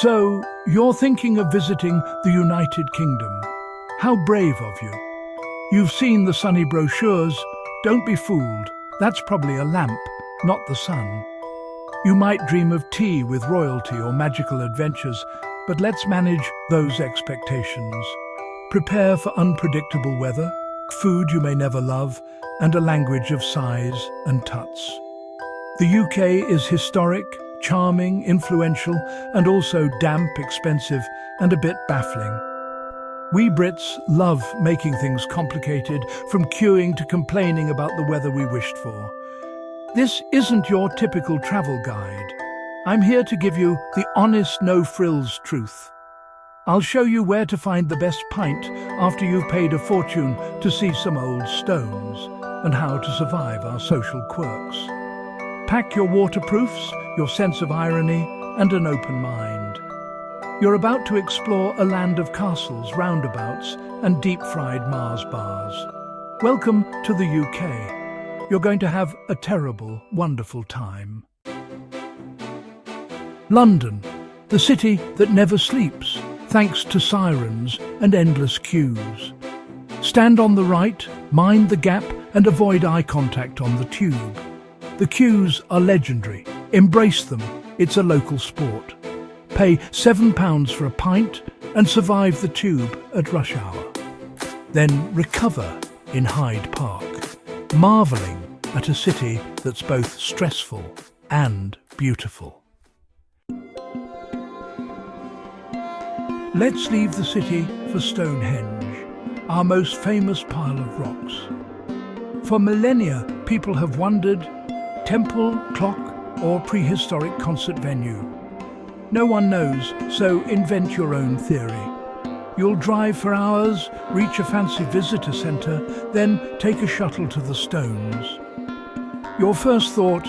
So, you're thinking of visiting the United Kingdom. How brave of you. You've seen the sunny brochures. Don't be fooled. That's probably a lamp, not the sun. You might dream of tea with royalty or magical adventures, but let's manage those expectations. Prepare for unpredictable weather, food you may never love, and a language of sighs and tuts. The UK is historic, charming, influential, and also damp, expensive, and a bit baffling. We Brits love making things complicated, from queuing to complaining about the weather we wished for. This isn't your typical travel guide. I'm here to give you the honest, no-frills truth. I'll show you where to find the best pint after you've paid a fortune to see some old stones, and how to survive our social quirks. Pack your waterproofs, your sense of irony, and an open mind. You're about to explore a land of castles, roundabouts, and deep-fried Mars bars. Welcome to the UK. You're going to have a terrible, wonderful time. London, the city that never sleeps, thanks to sirens and endless queues. Stand on the right, mind the gap, and avoid eye contact on the tube. The queues are legendary. Embrace them. It's a local sport. Pay £7 for a pint and survive the tube at rush hour. Then recover in Hyde Park, marvelling at a city that's both stressful and beautiful. Let's leave the city for Stonehenge, our most famous pile of rocks. For millennia, people have wondered, temple, clock, or prehistoric concert venue. No one knows, so invent your own theory. You'll drive for hours, reach a fancy visitor centre, then take a shuttle to the stones. Your first thought,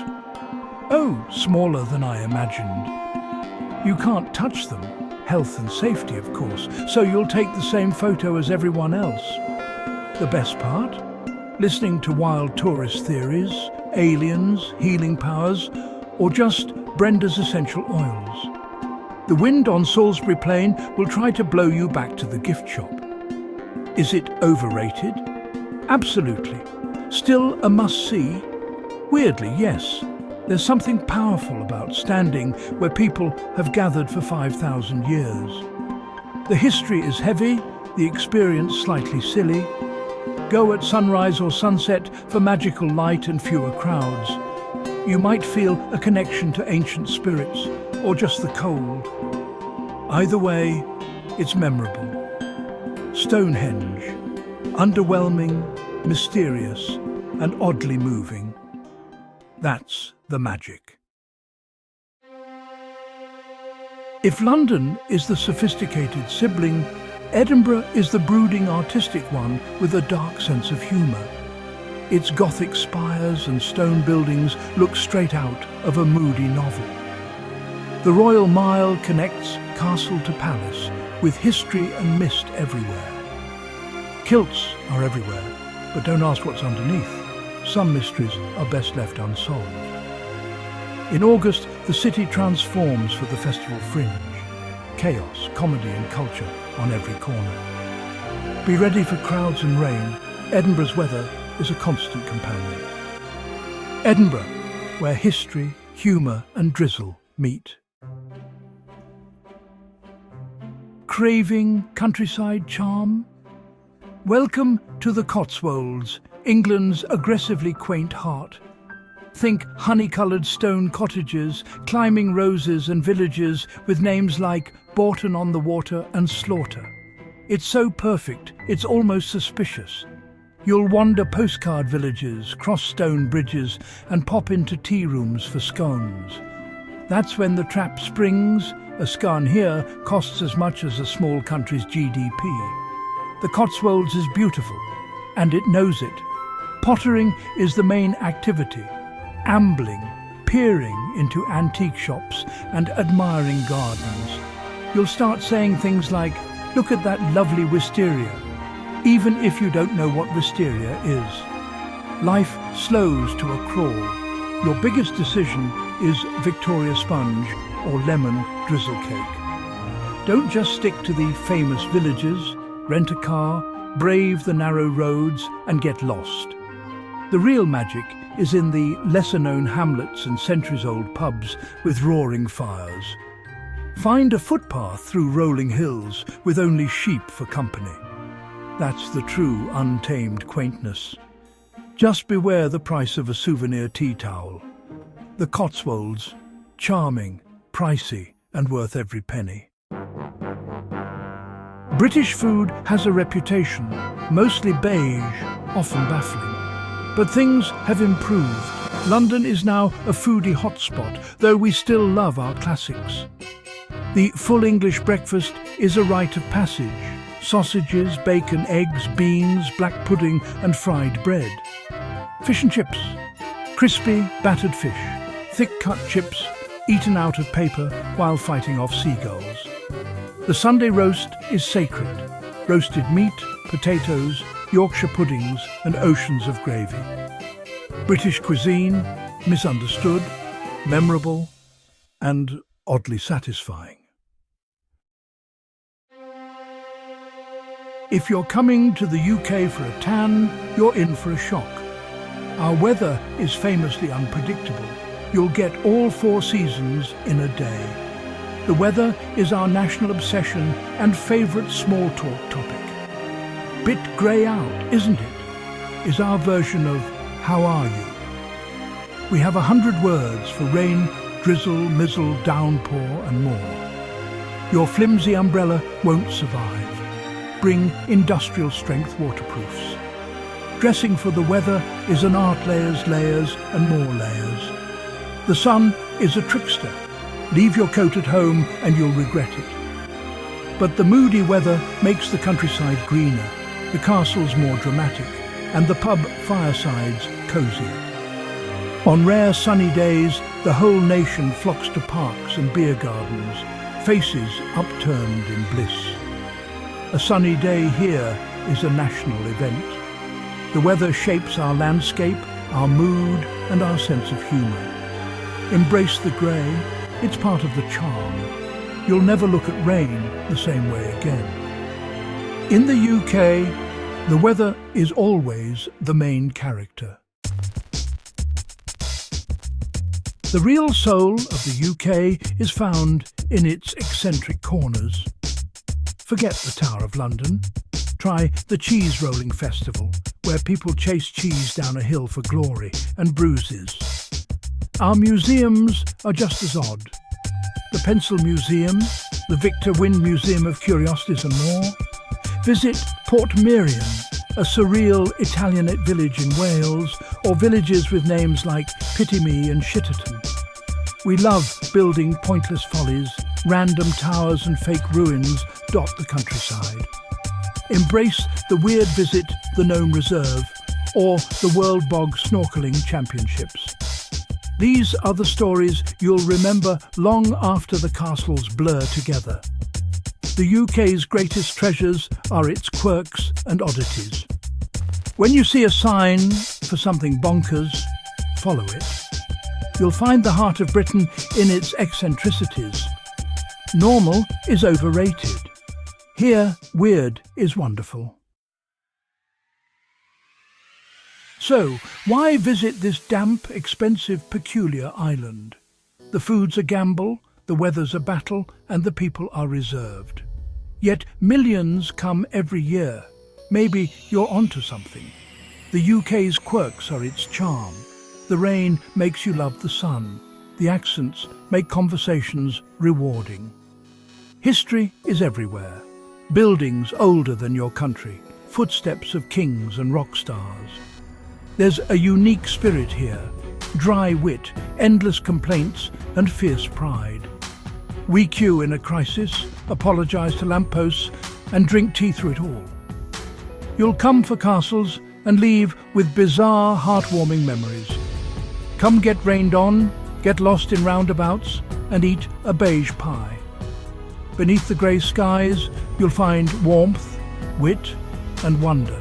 oh, smaller than I imagined. You can't touch them, health and safety of course, so you'll take the same photo as everyone else. The best part? Listening to wild tourist theories, aliens, healing powers, or just Brenda's essential oils. The wind on Salisbury Plain will try to blow you back to the gift shop. Is it overrated? Absolutely. Still a must-see? Weirdly, yes. There's something powerful about standing where people have gathered for 5,000 years. The history is heavy, the experience slightly silly. Go at sunrise or sunset for magical light and fewer crowds. You might feel a connection to ancient spirits, or just the cold. Either way, it's memorable. Stonehenge, underwhelming, mysterious, and oddly moving. That's the magic. If London is the sophisticated sibling, Edinburgh is the brooding artistic one with a dark sense of humour. Its Gothic spires and stone buildings look straight out of a moody novel. The Royal Mile connects castle to palace, with history and mist everywhere. Kilts are everywhere, but don't ask what's underneath. Some mysteries are best left unsolved. In August, the city transforms for the festival Fringe. Chaos, comedy and culture on every corner. Be ready for crowds and rain. Edinburgh's weather is a constant companion. Edinburgh, where history, humour and drizzle meet. Craving countryside charm? Welcome to the Cotswolds, England's aggressively quaint heart. Think honey-coloured stone cottages, climbing roses and villages with names like Bourton-on-the-Water and Slaughter. It's so perfect, it's almost suspicious. You'll wander postcard villages, cross stone bridges, and pop into tea rooms for scones. That's when the trap springs. A scone here costs as much as a small country's GDP. The Cotswolds is beautiful, and it knows it. Pottering is the main activity. Ambling, peering into antique shops and admiring gardens. You'll start saying things like, "Look at that lovely wisteria," even if you don't know what wisteria is. Life slows to a crawl. Your biggest decision is Victoria sponge or lemon drizzle cake. Don't just stick to the famous villages, rent a car, brave the narrow roads and get lost. The real magic is in the lesser-known hamlets and centuries-old pubs with roaring fires. Find a footpath through rolling hills with only sheep for company. That's the true untamed quaintness. Just beware the price of a souvenir tea towel. The Cotswolds, charming, pricey and worth every penny. British food has a reputation, mostly beige, often baffling. But things have improved. London is now a foodie hotspot, though we still love our classics. The full English breakfast is a rite of passage. Sausages, bacon, eggs, beans, black pudding and fried bread. Fish and chips. Crispy, battered fish. Thick-cut chips, eaten out of paper while fighting off seagulls. The Sunday roast is sacred. Roasted meat, potatoes, Yorkshire puddings and oceans of gravy. British cuisine, misunderstood, memorable and oddly satisfying. If you're coming to the UK for a tan, you're in for a shock. Our weather is famously unpredictable. You'll get all 4 seasons in a day. The weather is our national obsession and favourite small talk topic. Bit grey out, isn't it? Is our version of how are you? We have 100 words for rain, drizzle, mizzle, downpour and more. Your flimsy umbrella won't survive. Bring industrial strength waterproofs. Dressing for the weather is an art, layers and more layers. The sun is a trickster. Leave your coat at home and you'll regret it. But the moody weather makes the countryside greener, the castles more dramatic, and the pub firesides cosier. On rare sunny days, the whole nation flocks to parks and beer gardens, faces upturned in bliss. A sunny day here is a national event. The weather shapes our landscape, our mood, and our sense of humour. Embrace the grey, it's part of the charm. You'll never look at rain the same way again. In the UK, the weather is always the main character. The real soul of the UK is found in its eccentric corners. Forget the Tower of London. Try the Cheese Rolling Festival, where people chase cheese down a hill for glory and bruises. Our museums are just as odd. The Pencil Museum, the Victor Wynne Museum of Curiosities and more. Visit Port Miriam, a surreal Italianate village in Wales, or villages with names like Pitimi and Shitterton. We love building pointless follies, random towers and fake ruins dot the countryside. Embrace the weird visit the Gnome Reserve, or the World Bog Snorkeling Championships. These are the stories you'll remember long after the castles blur together. The UK's greatest treasures are its quirks and oddities. When you see a sign for something bonkers, follow it. You'll find the heart of Britain in its eccentricities. Normal is overrated. Here, weird is wonderful. So, why visit this damp, expensive, peculiar island? The food's a gamble, the weather's a battle, and the people are reserved. Yet millions come every year. Maybe you're onto something. The UK's quirks are its charm. The rain makes you love the sun. The accents make conversations rewarding. History is everywhere. Buildings older than your country, footsteps of kings and rock stars. There's a unique spirit here, dry wit, endless complaints and fierce pride. We queue in a crisis, apologise to lampposts and drink tea through it all. You'll come for castles and leave with bizarre, heartwarming memories. Come get rained on, get lost in roundabouts and eat a beige pie. Beneath the grey skies, you'll find warmth, wit and wonder.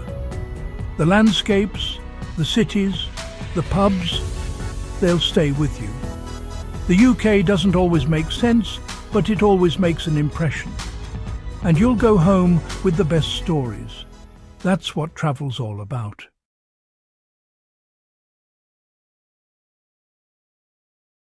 The landscapes, the cities, the pubs, they'll stay with you. The UK doesn't always make sense, but it always makes an impression. and you'll go home with the best stories. That's what travel's all about.